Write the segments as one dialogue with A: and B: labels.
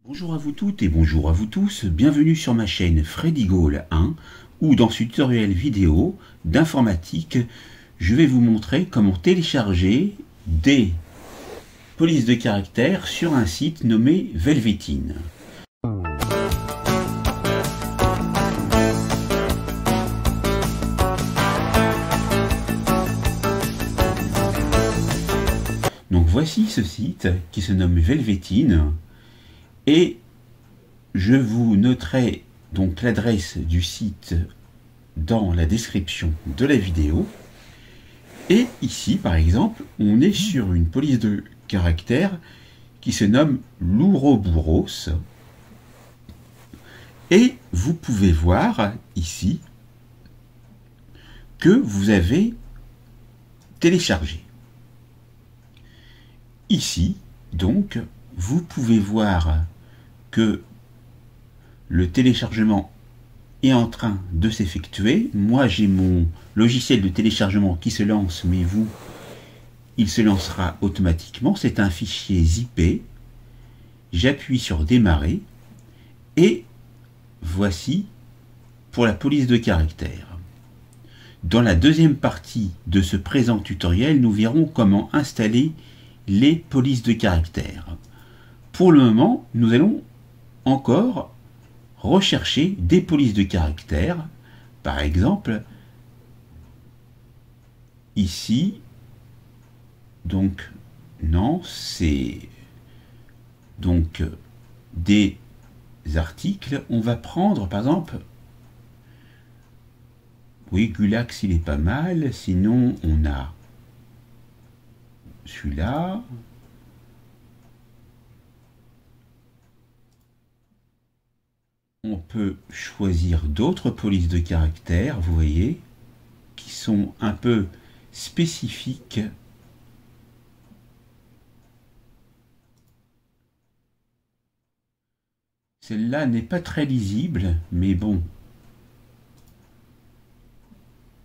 A: Bonjour à vous toutes et bonjour à vous tous, bienvenue sur ma chaîne Freddy Gall 1 où dans ce tutoriel vidéo d'informatique, je vais vous montrer comment télécharger des polices de caractères sur un site nommé Velveteen. Donc voici ce site qui se nomme Velveteen. Et je vous noterai donc l'adresse du site dans la description de la vidéo. Et ici, par exemple, on est sur une police de caractère qui se nomme l'Ouroboros. Et vous pouvez voir ici que vous avez téléchargé. Ici, donc, vous pouvez voir que le téléchargement est en train de s'effectuer. Moi, j'ai mon logiciel de téléchargement qui se lance, mais vous, il se lancera automatiquement. C'est un fichier zippé. J'appuie sur démarrer et voici pour la police de caractère. Dans la deuxième partie de ce présent tutoriel, nous verrons comment installer les polices de caractère. Pour le moment, nous allons encore rechercher des polices de caractère. Par exemple, ici, donc, non, c'est donc des articles. On va prendre, par exemple, oui, Gulax, il est pas mal. Sinon, on a celui-là. On peut choisir d'autres polices de caractère, vous voyez, qui sont un peu spécifiques. Celle-là n'est pas très lisible, mais bon.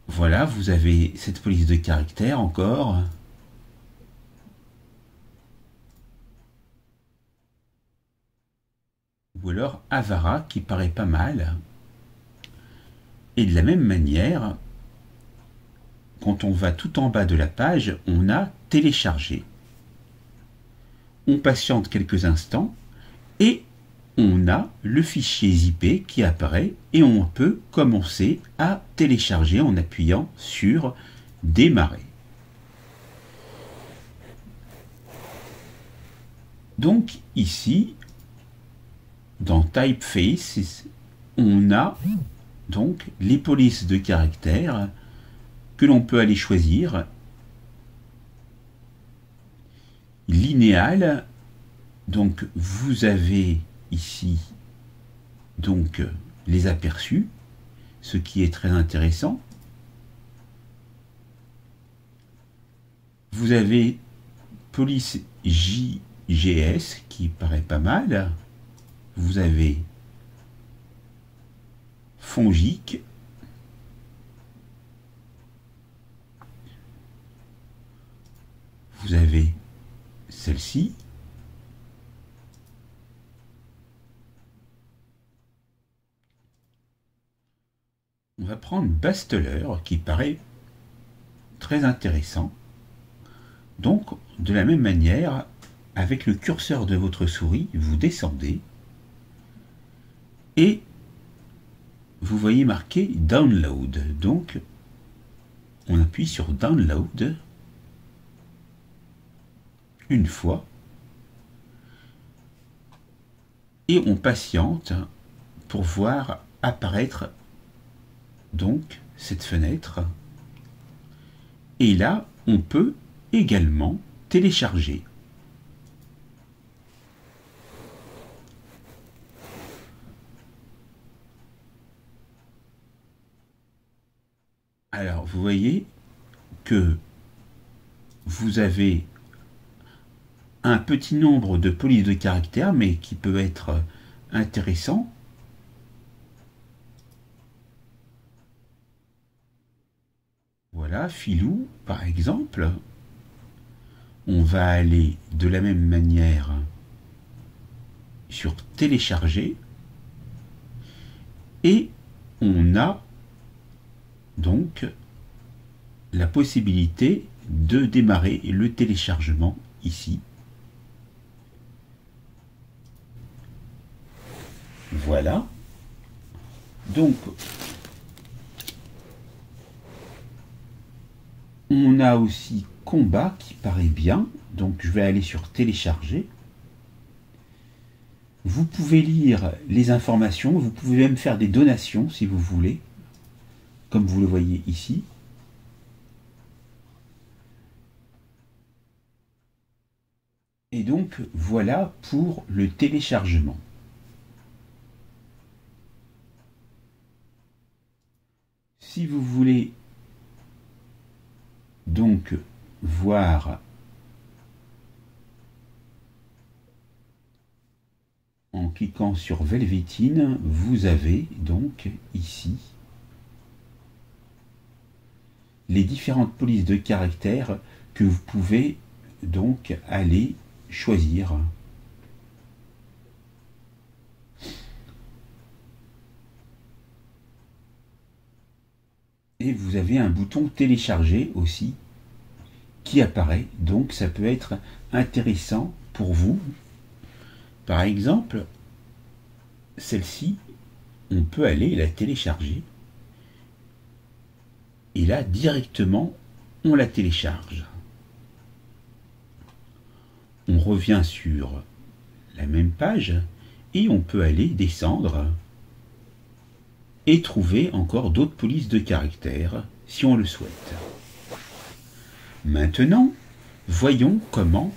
A: Voilà, vous avez cette police de caractère encore. Ou alors Avara qui paraît pas mal. Et de la même manière, quand on va tout en bas de la page, on a téléchargé. On patiente quelques instants et on a le fichier zippé qui apparaît et on peut commencer à télécharger en appuyant sur démarrer. Donc ici, dans Typefaces, on a donc les polices de caractère que l'on peut aller choisir. Linéal, donc vous avez ici donc les aperçus, ce qui est très intéressant. Vous avez police JGS qui paraît pas mal. Vous avez fongique, vous avez celle-ci, on va prendre Basteller qui paraît très intéressant. Donc de la même manière, avec le curseur de votre souris, vous descendez et vous voyez marqué Download. Donc, on appuie sur Download une fois et on patiente pour voir apparaître donc cette fenêtre. Et là, on peut également télécharger. Alors, vous voyez que vous avez un petit nombre de polices de caractères, mais qui peut être intéressant. Voilà, Filou, par exemple. On va aller de la même manière sur télécharger et on a donc la possibilité de démarrer le téléchargement ici. Voilà. Donc, on a aussi combat qui paraît bien. Donc, je vais aller sur télécharger. Vous pouvez lire les informations. Vous pouvez même faire des donations si vous voulez, comme vous le voyez ici. Et donc, voilà pour le téléchargement. Si vous voulez donc voir en cliquant sur Velvetine, vous avez donc ici les différentes polices de caractères que vous pouvez donc aller choisir. Et vous avez un bouton télécharger aussi qui apparaît, donc ça peut être intéressant pour vous. Par exemple, celle-ci, on peut aller la télécharger et là directement on la télécharge. On revient sur la même page et on peut aller descendre et trouver encore d'autres polices de caractère si on le souhaite. Maintenant, voyons comment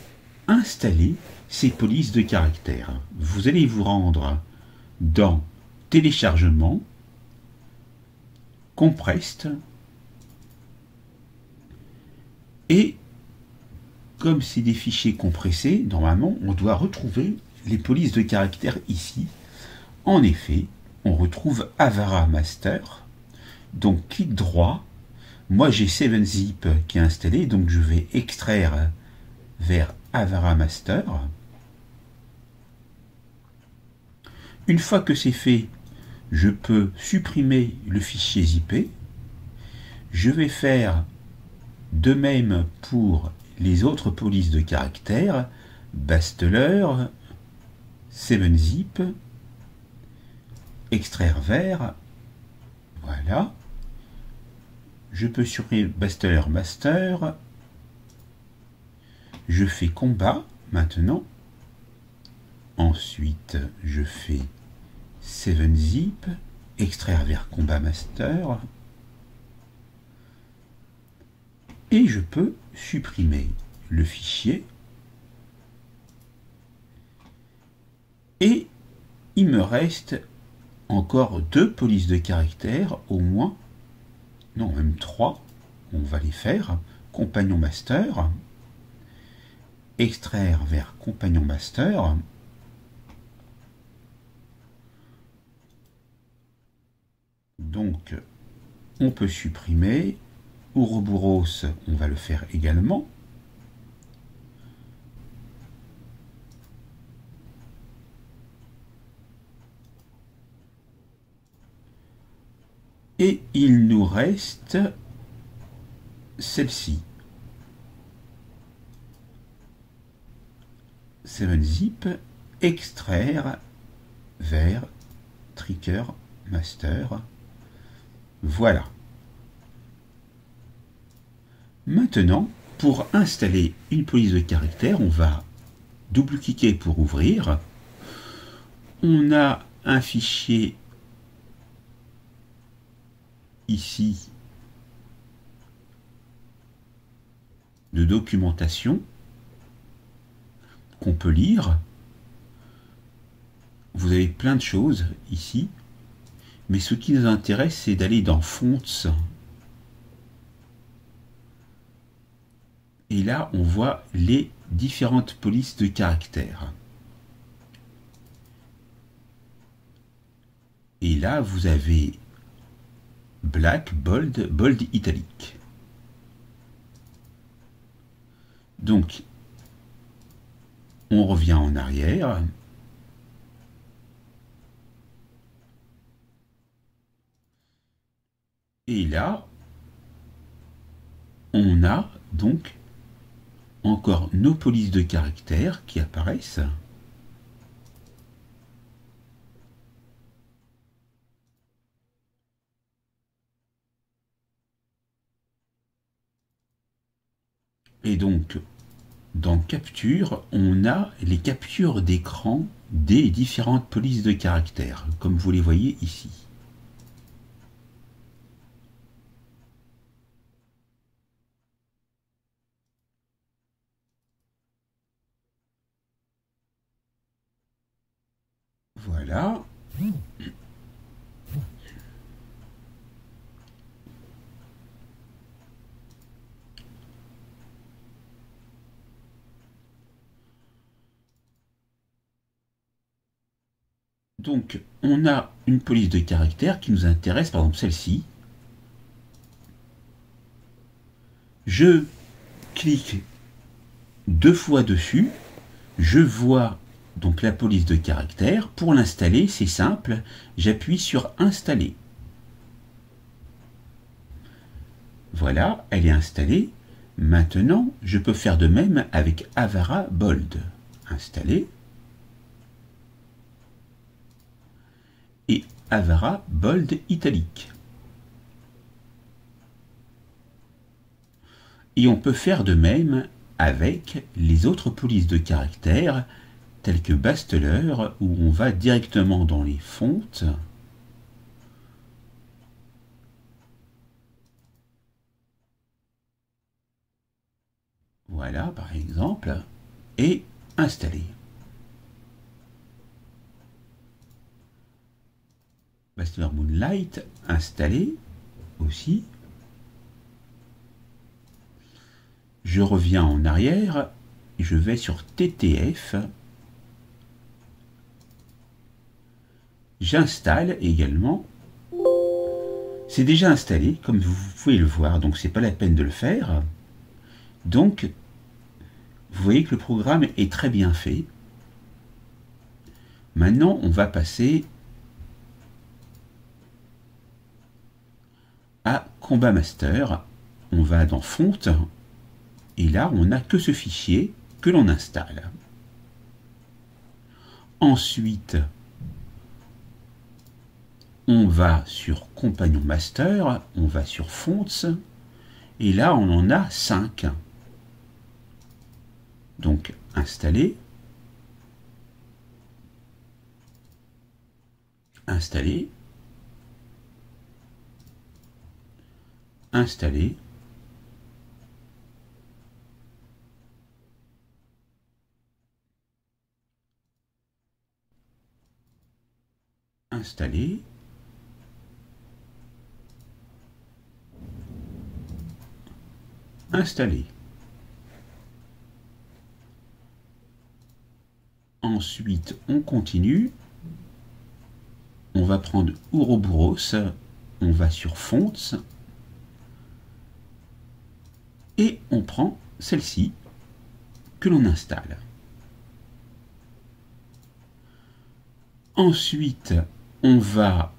A: installer ces polices de caractère. Vous allez vous rendre dans téléchargement, compressed, et comme c'est des fichiers compressés, normalement on doit retrouver les polices de caractère ici. En effet, on retrouve Avara Master. Donc clic droit. Moi j'ai 7-Zip qui est installé, donc je vais extraire vers Avara Master. Une fois que c'est fait, je peux supprimer le fichier zippé. Je vais faire de même pour les autres polices de caractère, Bastler, 7-Zip, extraire vers, voilà. Je peux supprimer Bastler Master. Je fais combat maintenant. Ensuite, je fais 7-Zip, extraire vers combat master. Et je peux supprimer le fichier. Et il me reste encore 2 polices de caractère au moins. Non, même 3. On va les faire. Compagnon master. Extraire vers compagnon master. Donc, on peut supprimer. Ouroboros, on va le faire également. Et il nous reste celle-ci. 7-Zip, extraire vers Trigger Master. Voilà. Maintenant, pour installer une police de caractère, on va double-cliquer pour ouvrir. On a un fichier ici de documentation qu'on peut lire. Vous avez plein de choses ici, mais ce qui nous intéresse, c'est d'aller dans Fonts. Et là, on voit les différentes polices de caractère. Et là, vous avez Black, Bold, Bold Italic. Donc, on revient en arrière. Et là, on a donc encore nos polices de caractères qui apparaissent. Et donc, dans Capture, on a les captures d'écran des différentes polices de caractères, comme vous les voyez ici. Voilà. Donc, on a une police de caractère qui nous intéresse, par exemple celle-ci. Je clique 2 fois dessus, je vois donc la police de caractère. Pour l'installer, c'est simple, j'appuie sur Installer. Voilà, elle est installée. Maintenant, je peux faire de même avec Avara Bold. Installer. Et Avara Bold Italique. Et on peut faire de même avec les autres polices de caractères, telles que Basteller, où on va directement dans les fontes. Voilà, par exemple, et installer. Basteller Moonlight, installé aussi. Je reviens en arrière, je vais sur TTF. J'installe également. C'est déjà installé, comme vous pouvez le voir, donc c'est pas la peine de le faire. Donc, vous voyez que le programme est très bien fait. Maintenant, on va passer à Combat Master. On va dans Fonte, et là, on n'a que ce fichier que l'on installe. Ensuite, on va sur Compagnon Master, on va sur Fonts, et là, on en a 5. Donc, installer, installer, installer, installer, installer. Ensuite, on continue. On va prendre Ouroboros, on va sur Fonts, et on prend celle-ci que l'on installe. Ensuite, on va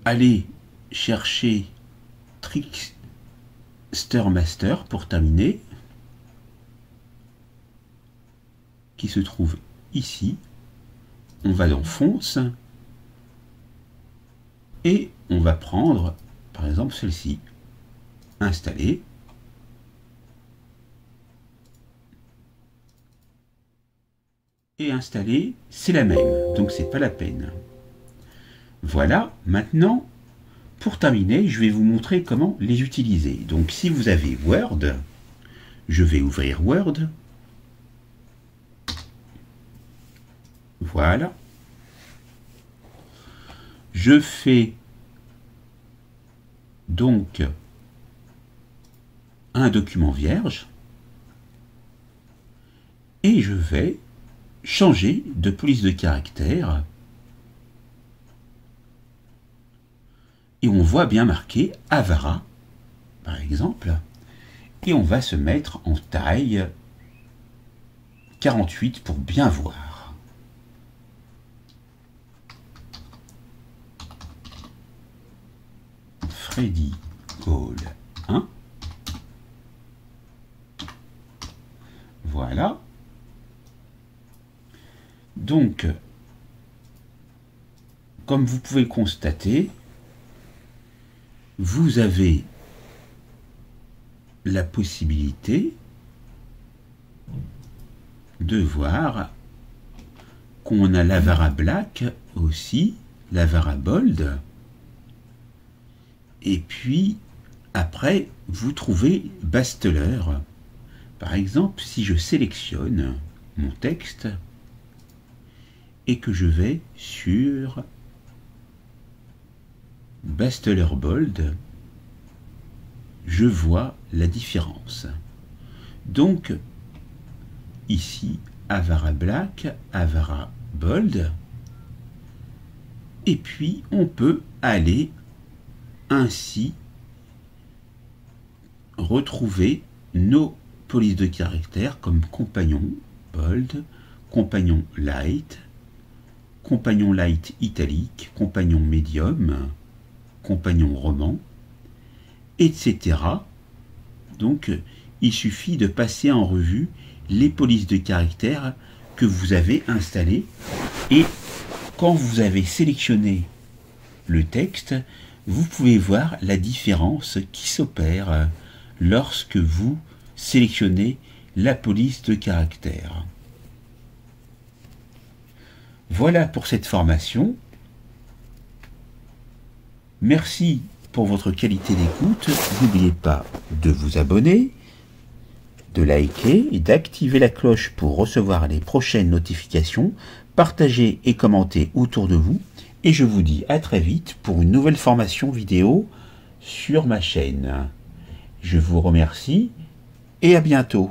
A: aller chercher Trickster Master pour terminer, qui se trouve ici. On va dans Fonts et on va prendre par exemple celle-ci, installer, et installer, c'est la même, donc c'est pas la peine. Voilà, maintenant pour terminer, je vais vous montrer comment les utiliser. Donc si vous avez Word, je vais ouvrir Word. Voilà. Je fais donc un document vierge et je vais changer de police de caractère. Et on voit bien marqué Avara, par exemple. Et on va se mettre en taille 48 pour bien voir. Crédit Call 1. Voilà. Donc, comme vous pouvez le constater, vous avez la possibilité de voir qu'on a l'Avara Black aussi, l'Avara Bold, et puis après vous trouvez Bastler. Par exemple, si je sélectionne mon texte et que je vais sur Bastler Bold, je vois la différence. Donc ici Avara Black, Avara Bold, et puis on peut aller ainsi retrouver nos polices de caractère comme compagnon bold, compagnon light italique, compagnon médium, compagnon roman, etc. Donc il suffit de passer en revue les polices de caractère que vous avez installées, et quand vous avez sélectionné le texte, vous pouvez voir la différence qui s'opère lorsque vous sélectionnez la police de caractère. Voilà pour cette formation. Merci pour votre qualité d'écoute. N'oubliez pas de vous abonner, de liker et d'activer la cloche pour recevoir les prochaines notifications. Partagez et commentez autour de vous. Et je vous dis à très vite pour une nouvelle formation vidéo sur ma chaîne. Je vous remercie et à bientôt.